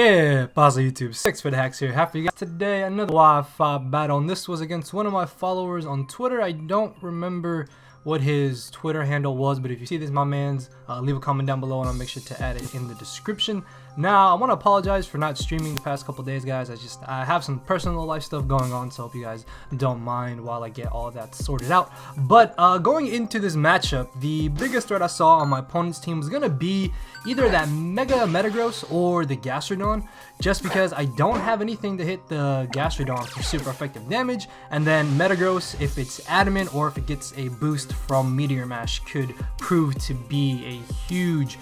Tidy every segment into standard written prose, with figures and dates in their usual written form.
Hey, Pause YouTube, 6ftHax here. Happy you guys today. Another Wi-Fi battle, and this was against one of my followers on Twitter. I don't remember what his Twitter handle was, but if you see this, my man's, leave a comment down below and I'll make sure to add it in the description. Now, I want to apologize for not streaming the past couple days, guys. I have some personal life stuff going on, so I hope you guys don't mind while I get all that sorted out. But going into this matchup, the biggest threat I saw on my opponent's team was going to be either that Mega Metagross or the Gastrodon, just because I don't have anything to hit the Gastrodon for super effective damage, and then Metagross, if it's adamant or if it gets a boost from Meteor Mash, could prove to be a huge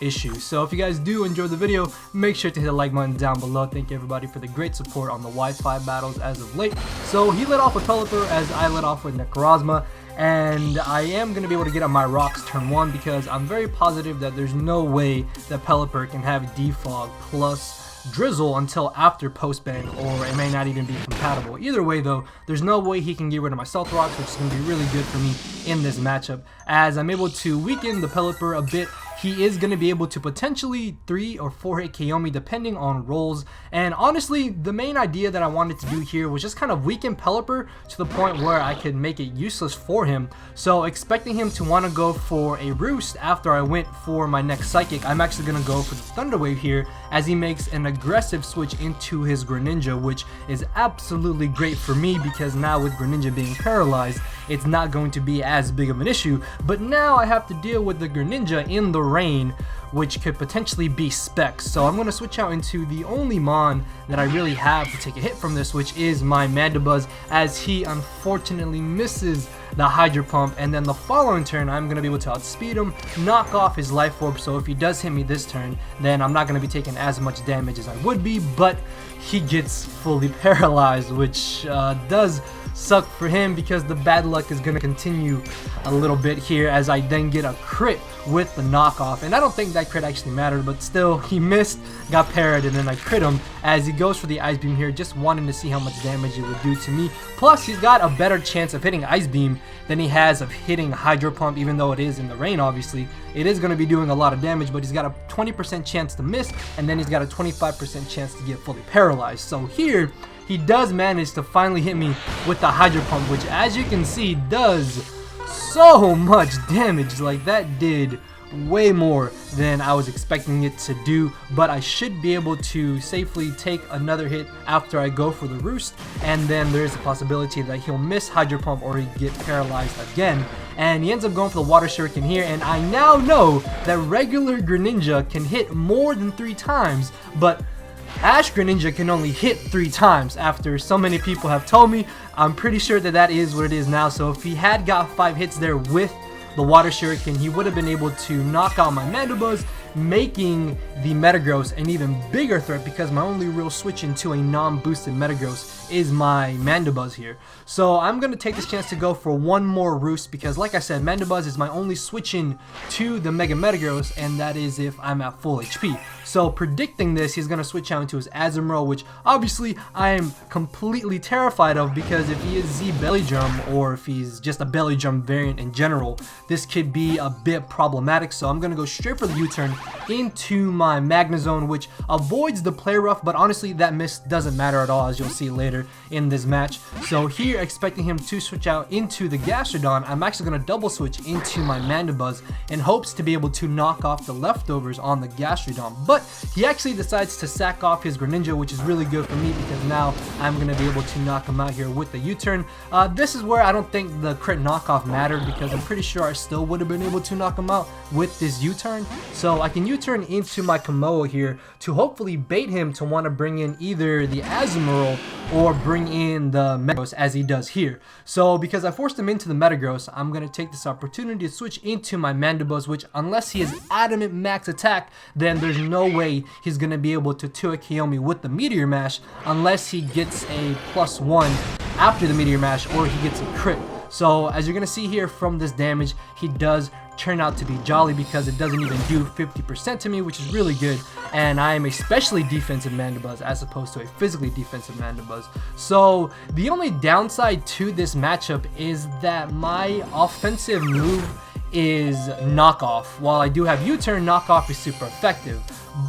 issue. So if you guys do enjoy the video, make sure to hit the like button down below. Thank you everybody for the great support on the Wi-Fi battles as of late. So he led off with Pelipper as I led off with Necrozma, and I am going to be able to get on my rocks turn 1 because I'm very positive that there's no way that Pelipper can have Defog plus Drizzle until after post-ban, or it may not even be compatible. Either way though, there's no way he can get rid of my Stealth Rocks, which is going to be really good for me in this matchup, as I'm able to weaken the Pelipper a bit. He is going to be able to potentially 3 or 4 hit KO me depending on rolls, and honestly the main idea that I wanted to do here was just kind of weaken Pelipper to the point where I could make it useless for him. So expecting him to want to go for a Roost after I went for my next Psychic, I'm actually going to go for the Thunder Wave here as he makes an aggressive switch into his Greninja, which is absolutely great for me because now with Greninja being paralyzed, it's not going to be as big of an issue. But now I have to deal with the Greninja in the rain, which could potentially be Specs. So I'm going to switch out into the only Mon that I really have to take a hit from this, which is my Mandibuzz, as he unfortunately misses the Hydro Pump, and then the following turn I'm going to be able to outspeed him, knock off his Life Orb, so if he does hit me this turn, then I'm not going to be taking as much damage as I would be, but he gets fully paralyzed, which does suck for him because the bad luck is going to continue a little bit here as I then get a crit with the knockoff, and I don't think that crit actually mattered, but still he missed, got parried, and then I crit him as he goes for the Ice Beam here, just wanting to see how much damage it would do to me. Plus he's got a better chance of hitting Ice Beam than he has of hitting Hydro Pump, even though it is in the rain. Obviously it is going to be doing a lot of damage, but he's got a 20% chance to miss, and then he's got a 25% chance to get fully paralyzed. So here he does manage to finally hit me with the Hydro Pump, which as you can see does so much damage. Like, that did way more than I was expecting it to do, but I should be able to safely take another hit after I go for the Roost, and then there's a possibility that he'll miss Hydro Pump or he get paralyzed again, and he ends up going for the Water Shuriken here. And I now know that regular Greninja can hit more than 3 times, but ash-greninja can only hit 3 times after so many people have told me. I'm pretty sure that that is what it is now. So if he had got 5 hits there with the Water Shuriken, he would have been able to knock out my Mandibuzz, making the Metagross an even bigger threat because my only real switch into a non-boosted Metagross is my Mandibuzz here. So I'm going to take this chance to go for one more Roost because, like I said, Mandibuzz is my only switch in to the Mega Metagross, and that is if I'm at full HP. So predicting this, he's going to switch out into his Azumarill, which obviously I am completely terrified of because if he is Z Belly Drum, or if he's just a Belly Drum variant in general, this could be a bit problematic. So I'm going to go straight for the U-turn into my Magnezone, which avoids the Play Rough, but honestly that miss doesn't matter at all, as you'll see later in this match. So here, expecting him to switch out into the Gastrodon, I'm actually going to double switch into my Mandibuzz in hopes to be able to knock off the leftovers on the Gastrodon, but he actually decides to sack off his Greninja, which is really good for me because now I'm going to be able to knock him out here with the U-turn. This is where I don't think the crit knockoff mattered because I'm pretty sure I still would have been able to knock him out with this U-turn. So I can U-turn into my Kommo-o here to hopefully bait him to want to bring in either the Azumarill or bring in the Metagross as he does here. So because I forced him into the Metagross, I'm going to take this opportunity to switch into my Mandibuzz, which unless he is adamant max attack, then there's no way he's going to be able to 2-hit KO me with the Meteor Mash unless he gets a +1 after the Meteor Mash or he gets a crit. So as you're going to see here from this damage, he does turn out to be jolly because it doesn't even do 50% to me, which is really good, and I am a specially defensive Mandibuzz as opposed to a physically defensive Mandibuzz. So the only downside to this matchup is that my offensive move is knockoff. While I do have U-turn, knockoff is super effective,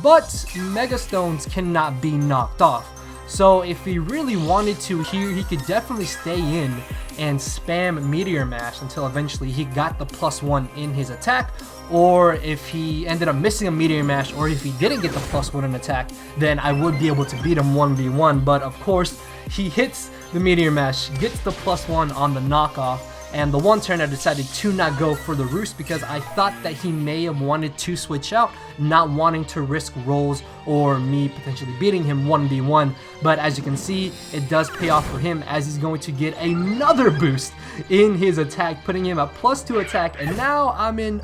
but Mega Stones cannot be knocked off. So if he really wanted to here, he could definitely stay in and spam Meteor Mash until eventually he got the +1 in his attack, or if he ended up missing a Meteor Mash, or if he didn't get the +1 in attack, then I would be able to beat him 1v1. But of course, he hits the Meteor Mash, gets the +1 on the knockoff, and the one turn I decided to not go for the roost because I thought that he may have wanted to switch out, not wanting to risk rolls or me potentially beating him 1v1. But as you can see, it does pay off for him as he's going to get another boost in his attack, putting him at +2 attack. And now I'm in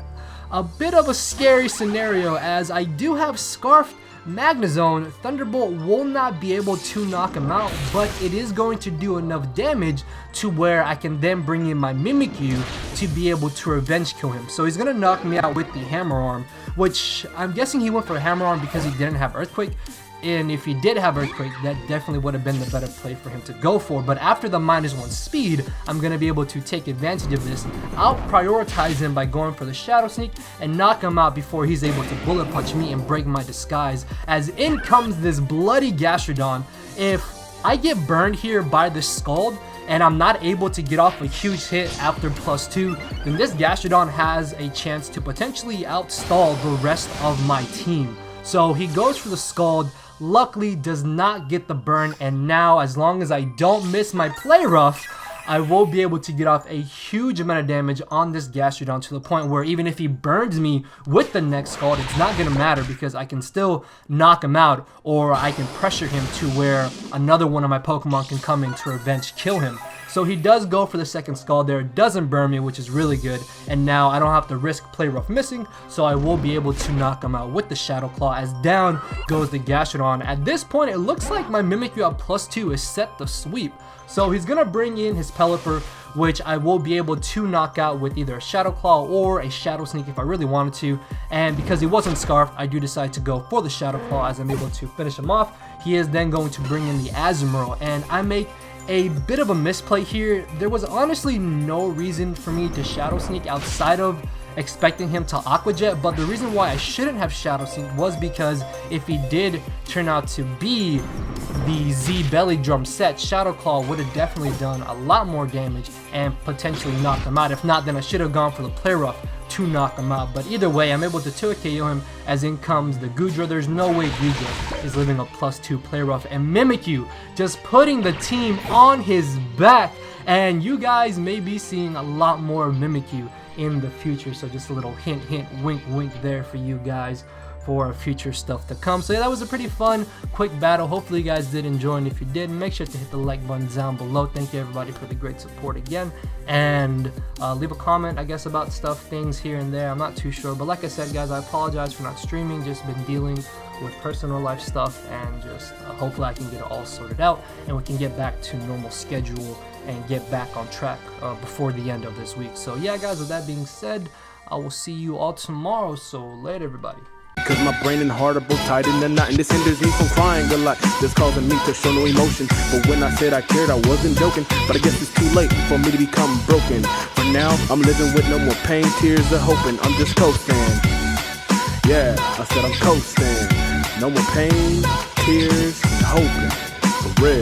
a bit of a scary scenario as I do have Scarfed Magnezone. Thunderbolt will not be able to knock him out, but it is going to do enough damage to where I can then bring in my Mimikyu to be able to revenge kill him. So he's going to knock me out with the Hammer Arm, which I'm guessing he went for a Hammer Arm because he didn't have Earthquake. And if he did have Earthquake, that definitely would have been the better play for him to go for. But after the -1 speed, I'm going to be able to take advantage of this. I'll prioritize him by going for the Shadow Sneak and knock him out before he's able to Bullet Punch me and break my disguise. As in comes this bloody Gastrodon. If I get burned here by the Scald and I'm not able to get off a huge hit after +2, then this Gastrodon has a chance to potentially outstall the rest of my team. So he goes for the Scald, luckily does not get the burn, and now as long as I don't miss my Play Rough, I will be able to get off a huge amount of damage on this Gastrodon to the point where even if he burns me with the next Scald, it's not going to matter because I can still knock him out, or I can pressure him to where another one of my Pokemon can come in to revenge kill him. So he does go for the second Scald there, doesn't burn me, which is really good, and now I don't have to risk Play Rough missing, so I will be able to knock him out with the Shadow Claw as down goes the Gastrodon. At this point, it looks like my Mimikyu at +2 is set to sweep. So he's going to bring in his Pelipper, which I will be able to knock out with either a Shadow Claw or a Shadow Sneak if I really wanted to. And because he wasn't Scarfed, I do decide to go for the Shadow Claw as I'm able to finish him off. He is then going to bring in the Azumarill, and I make a bit of a misplay here. There was honestly no reason for me to Shadow Sneak outside of expecting him to Aqua Jet, but the reason why I shouldn't have Shadow Sneak was because if he did turn out to be the Z Belly Drum set, Shadow Claw would have definitely done a lot more damage and potentially knocked him out. If not, then I should have gone for the Play Rough to knock him out. But either way, I'm able to 2-KO him as in comes the Goodra. There's no way Goodra is living a +2 Play Rough, and Mimikyu just putting the team on his back. And you guys may be seeing a lot more of Mimikyu in the future, so just a little hint, wink, wink there for you guys for future stuff to come. So yeah, that was a pretty fun, quick battle. Hopefully you guys did enjoy, and if you did, make sure to hit the like button down below. Thank you everybody for the great support again, and leave a comment, I guess, about things here and there. I'm not too sure, but like I said, guys, I apologize for not streaming. Just been dealing with personal life stuff, and just hopefully I can get it all sorted out and we can get back to normal schedule and get back on track before the end of this week. So yeah, guys, with that being said, I will see you all tomorrow. So later, everybody. Cause my brain and heart are both tied in a knot, and this hinders me from crying a lot. This causing me to show no emotion. But when I said I cared, I wasn't joking. But I guess it's too late for me to become broken. For now, I'm living with no more pain, tears, or hoping. I'm just coasting. Yeah, I said I'm coasting. No more pain, tears, and hoping. For real.